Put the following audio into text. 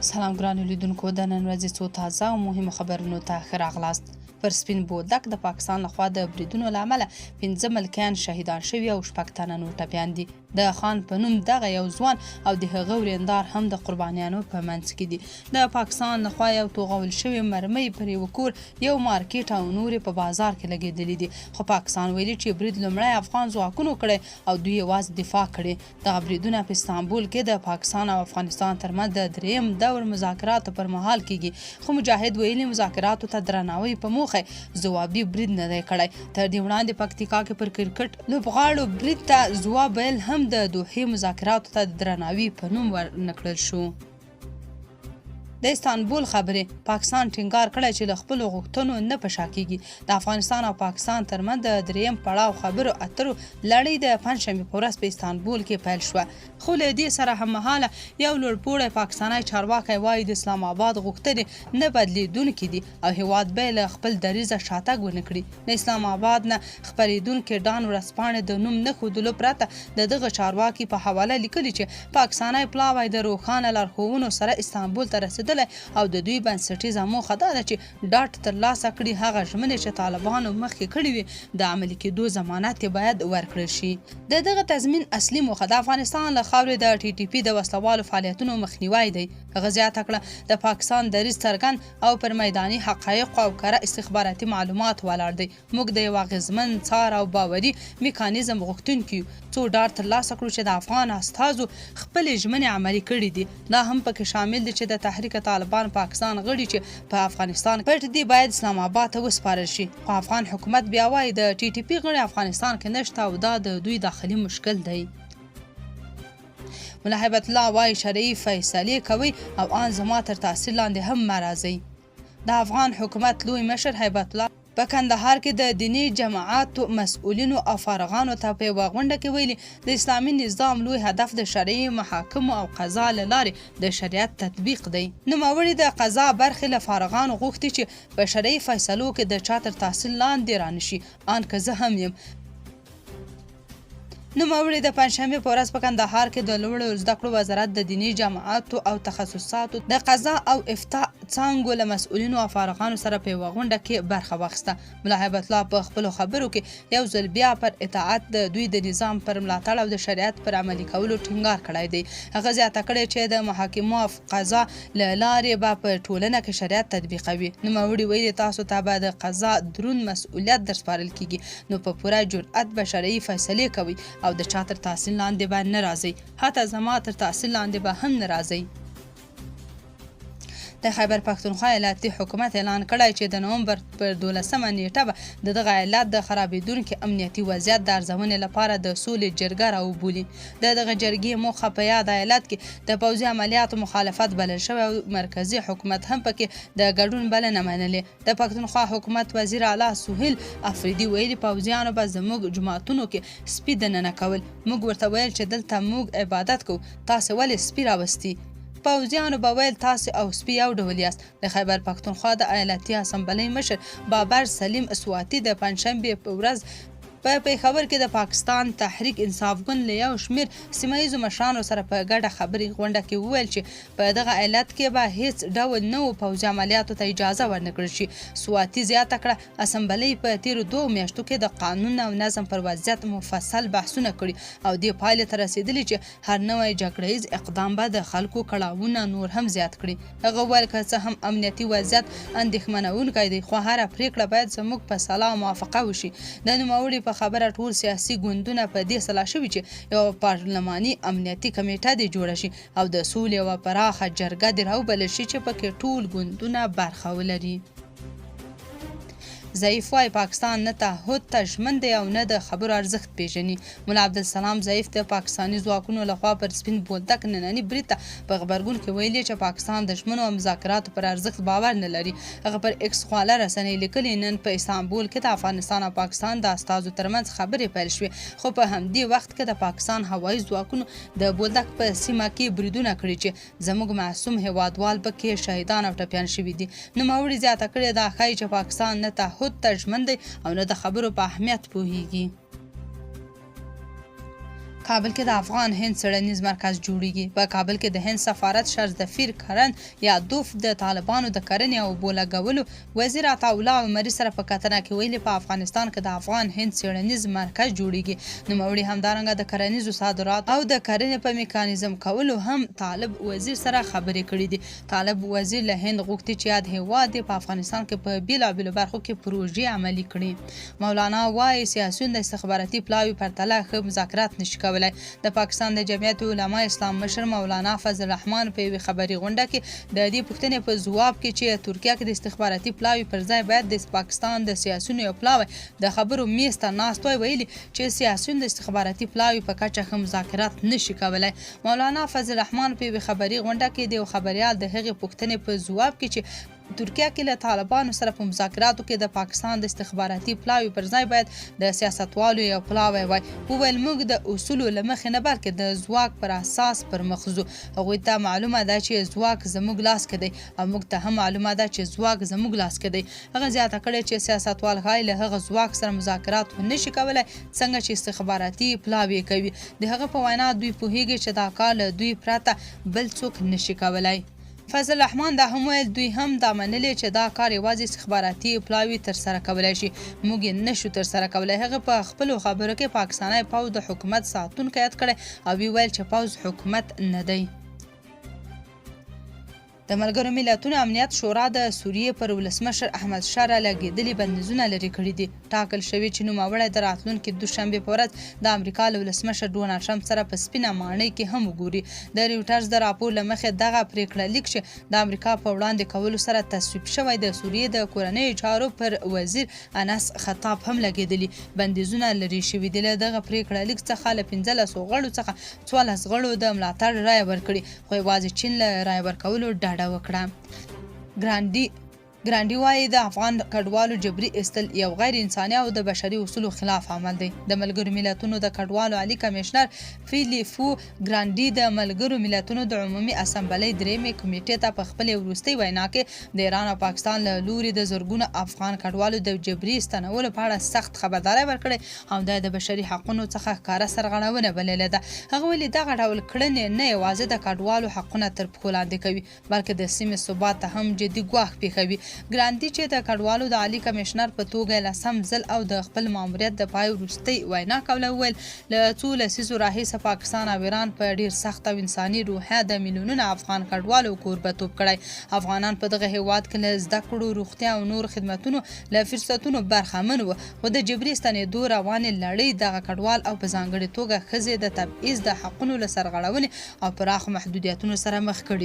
سلام ګرانو لیدونکو، د نن ورځې څو تازه او مهمو خبرونو ته ښه راغلاست. پر سپین بولدک د پاکستان لخوا د بریدونو له امله 15 ملکیان شهیدان شوي او 6 تنه نور ټپیان دي. د خان په نوم دغه یو ځوان او د هغه ورېندار هم د قربانیانو په منځ کې دي. د پاکستان لخوا یو توغول شوی مرمۍ پر یو کور، یو مارکیټ او نورې په بازار کې لګېدلې دي، خو پاکستان ویلي چې برید لومړی افغان ځواکونو کړی او دوی یوازې دفاع کړې. دغه بریدونه په استانبول کې د پاکستان او افغانستان ترمنځ د دریم دور مذاکراتو پر مهال کېږي، خو مجاهد ویلي مذاکراتو ته درناوی په موخه ځوابي برید نه دی کړی. تر دې وړاندې پکتیکا کې پر کرکټ لوبغاړو برید ته ځواب ویل هم د دوحې مذاکراتو ته د درناوي په نوم ورنکړل شو. د استانبول خبرې پاکستان ټینګار کړی چې له خپلو غوښتنو نه په شا کېږي. د افغانستان او پاکستان ترمنځ د دریم پړاو خبرو اترو لړۍ د پنجشنبې په ورځ په استانبول کې پیل شوه، خو له دې سره هممهاله یو لوړپوړی پاکستانی چارواکی وایي د اسلام آباد غوښتنې نه بدلیدونکي دي او هیواد به له خپل دریځه شاتګ ونه کړي. د اسلام آباد نه خپرېدونکي ډان ورځپاڼې د نوم نه ښودلو پرته د دغه چارواکي په حواله لیکلي چې پاکستانی پلاوی د روښانه لارښوونو سره استانبول ته رسېدلی او د دوی بنسټیزه موخه دا ده چې ډاډ ترلاسه کړي هغه ژمنې چې طالبانو مخکې کړې وي د عملي کېدو ضمانت یې باید ورکړل شي. د دغه تضمین اصلي موخه د افغانستان له خاورې د ټي ټي پي د وسلوالو فعالیتونو مخنیوی دی. هغه زیاته کړه د پاکستان دریځ څرګند او پر میداني حقایقو او کره استخباراتي معلومات ولاړ دی. موږ د یو اغېزمن څار او باوري میکانیزم غوښتونکي یو څو ډاډ ترلاسه کړو چې د افغان استازو خپلې ژمنې عملي کړي دي. دا هم پکې شامل دي چې د تحریک طالبان پاکستان غړي چې په افغانستان پټ دي باید اسلام آباد ته وسپارل شي، خو افغان حکومت بیا وایي د ټي ټي پي غړي افغانستان کې نشته او دا د دوی داخلي مشکل دی. ملا هیبت الله وایي شرعي فیصلې کوي او ان زما تر تاثیر لاندې هم مه راځئ. د افغان حکومت لوی مشر هیبت الله په کندهار کې د دیني جماعاتو مسؤلینو او فارغانو ته په یوه غونډه کې ویلي د اسلامي نظام لوی هدف د شرعي محاکمو او قضا له لارې د شریعت تطبیق دی. نوموړي د قضا برخې له فارغانو غوښتي چې په شرعي فیصلو کې د چا تر تاثیر لاندې رانشي، ان که زه هم یم. نوموړي د پنجشنبې په ورځ په کندهار کې د لوړو زده کړو وزارت د دیني جماعاتو او تخصصاتو د قضا او افتاء څانګو له مسؤلینو او فارغانو سره په یوه غونډه کې برخه واخیسته. ملا هیبت الله په خپلو خبرو کې یو ځل بیا پر اطاعت، د دوی د نظام پر ملاتړ او د شریعت پر عملي کولو ټینګار کړی دی. هغه زیاته کړې چې د محاکمو او قضا له لارې به په ټولنه کې شریعت تطبیقوي. نوموړي ویلي تاسو ته به د قضا دروند مسؤلیت در سپارل کیږي، نو په پوره جرأت به شرعي فیصلې کوئ او د چا تر تاثیر لاندې به نه راځئ، حتی زما تر تاثیر لاندې به هم نه راځئ. د خیبر پښتونخوا ایالتي حکومت اعلان کړی چې د نومبر پر 12مه نیټه به د دغه ایالت د خرابېدونکي امنیتي وضعیت د ارزونې لپاره د سولې جرګه راوبولي. د دغه جرګې موخه په یاد ایالت کې د پوځي عملیاتو مخالفت بلل شوی او مرکزي حکومت هم پکې د ګډون بلنه منلې. د پښتونخوا حکومت وزیر اعلی سهیل افریدي ویلي پوځیانو به زموږ جوماتونو کې سپي دننه کول. موږ ورته ویل چې دلته موږ عبادت کوو، تاسې ولې سپي راوستي؟ پوځیانو به ویل تاسې او سپي یو ډول یاست. د خیبر پښتونخوا د ایالتي اسامبلۍ مشر بابر سلیم اسواتی د پنجشنبې په ورځ په پېښور کې د پاکستان تحریک انصاف ګوند له یو شمېر سیمه ییزو مشرانو سره په ګډه خبري غونډه کې وویل چې په دغه ایالت کې به هیڅ ډول نوو پوځي عملیاتو ته اجازه ورنکړل شي. سواتی زیاته کړه اسامبلۍ په تیرو 2 میاشتو کې د قانون او نظم پر وضعیت مفصل بحثونه کړي او دې پایلې ته رسېدلي چې هر نوی جګړهیز اقدام به د خلکو کړاوونه نور هم زیات کړي. هغه وویل که څه هم امنیتي وضعیت اندېښمنونکی دی، خو هره پرېکړه باید زموږ په سلا او موافقه وشي. د نوموړي په خبره ټول سیاسي ګوندونه په دې سلا شوي چې یوه پارلماني امنیتي کمیټه دې جوړه شي او د سولې یوه پراخه جرګه دې راوبلل شي چې پکې ټول ګوندونه برخه ولري. ضعیف وای پاکستان نه تعهد ته ژمن دی او نه د خبرو ارزښت پیژني. ملا عبدالسلام ضعیف د پاکستاني ځواکونو لخوا پر سپین بولدک ننني برید ته په غبرګون کې ویلي چې پاکستان د ژمنو او مذاکراتو پر ارزښت باور نه لري. هغه پر ایکس خواله رسنۍ لیکلي نن په استانبول کې د افغانستان او پاکستان د استازو ترمنځ خبرې پیل شوې، خو په همدې وخت کې د پاکستان هوایي ځواکونو د بولدک په سیمه کې بریدونه کړي چې زموږ معصوم هیوادوال پکې شهیدان او ټپیان شوي دي. نوموړي زیاته کړې دا ښایي چې پاکستان نه تعهد ته ژمن دی او نه د خبرو په اهمیت پوهیږي. کابل کې د افغان هند څېړنیز مرکز جوړیږي. په کابل کې د هند سفارت شرزدفیر کرن یا دوف د طالبانو د کرنې او اوبو لګولو وزیر عطاالله عمري سره په کتنه کې ویلي په افغانستان کې د افغان هند څېړنیز مرکز جوړیږي. نوموړي همدارنګه د کرنیزو صادراتو او د کرنې په میکانیزم کولو هم طالب وزیر سره خبرې کړې دي. طالب وزیر له هند غوښتي چې یاد هیواد په افغانستان کې په بیلابیلو برخو کې پروژې عملي کړي. مولانا وایي سیاسیون د استخباراتي پلاوي پرتله ښه مذاکرات نشي کولی. د پاکستان د جمعیت علما اسلام مشر مولانا فضل الرحمن په یوې خبري غونډه کې د دې پوښتنې په ځواب کې چې ترکیه کې د استخباراتي پلاوي پر ځای باید د پاکستان د سیاسیونو یو پلاوی د خبرو میز ته ناست وای ویلي چې سیاسیون د استخباراتي پلاوي په کچه ښه مذاکرات نشي کولی. مولانا فضل الرحمن په یوې خبري غونډه کې د یو خبریال د هغې پوښتنې په ځواب کې چې ترکیه کې له طالبانو سره په مذاکراتو کې د پاکستان د استخباراتي پلاوي پر ځای باید د سیاستوالو یو پلاوی وای وویل موږ د اصولو له مخې نه بلکې د ځواک پر اساس پر مخ ځو. هغوی ته معلومه ده چې ځواک زموږ لاس کې دی او موږ ته هم معلومه ده چې ځواک زموږ لاس کې دی. هغه زیاته کړې چې سیاستوال ښایي له هغه ځواک سره مذاکرات ونشي کولی څنګه چې استخباراتي پلاوي کوي. د هغه په وینا دوی پوهیږي چې دا کار له دوی پرته بل څوک نشي کولی. فضل الرحمن دا هم ویل دوی هم دا منلي چې دا کار یوازې استخباراتي پلاوي ترسره کولی شي موږ یې نشو ترسره کولی. هغه په خپلو خبرو کې پاکستانی پوځ د حکومت ساتونکی یاد کړی او ویل چې پوځ حکومت نه دی. د ملګرو ملتونو امنیت شورا د سوریې پر ولسمشر احمد شاه را لګېدلي بندیزونه لرې کړي دي. ټاکل شوي چې نوموړی د راتلونکي دوشنبې په ورځ د امریکا له ولسمشر ډونالډ ټرمپ سره په سپینه ماڼۍ کې هم وګوري. د ریوټرز د راپور له مخې دغه پریکړه لیک چې د امریکا په وړاندې کولو سره تصویب شوی د سوریې د کورنیو چارو پر وزیر انس خطاب هم لګېدلي بندیزونه لرې شوي دي. له دغه پریکړه لیک څخه له 15 غړو څخه 14 غړو د ملاتړ رایه ورکړي خو یوازې چین له رایه ورکولو ډډه وکړه. ګرانډي وایي د افغان کډوالو جبري ایستل یو غیر انساني او د بشري اصولو خلاف عمل دی. د ملګرو ملتونو د کډوالو عالی کمشنر فیلیپو ګرانډي د ملګرو ملتونو د عمومي اسامبلۍ درېیمې کمیټې ته په خپلې وروستۍ وینا کې د ایران او پاکستان له لوري د زرګونو افغان کډوالو د جبري ستنولو په اړه سخت خبرداری ورکړې او د بشري حقونو څخه ښکاره سرغړونه بللې ده. هغه ویلي دغه ډول کړنې نه یوازې د کډوالو حقونه تر پښو لاندې کوي بلکې د سیمې ثبات ته هم جدي ګواښ پېښوي. ګرانډي چې د کډوالو د عالی کمشنر په توګه لسم ځل او د خپل ماموریت د پای وروستۍ وینا کوله وویل له څو لسیزو راهیسه پاکستان او ایران په ډیر سخت او انساني روحیه د میلیونونو افغان کډوالو کوربتوب کړی. افغانان په دغه هیواد کې له زده کړو روغتیا او نور خدمتونو له فرصتونو برخمن وو خو د جبري ستنېدو روانې لړۍ دغه کډوال او په ځانګړې توګه ښځې د تبعیض د حقونو له سرغړونې او پراخو محدودیتونو سره مخ کړي.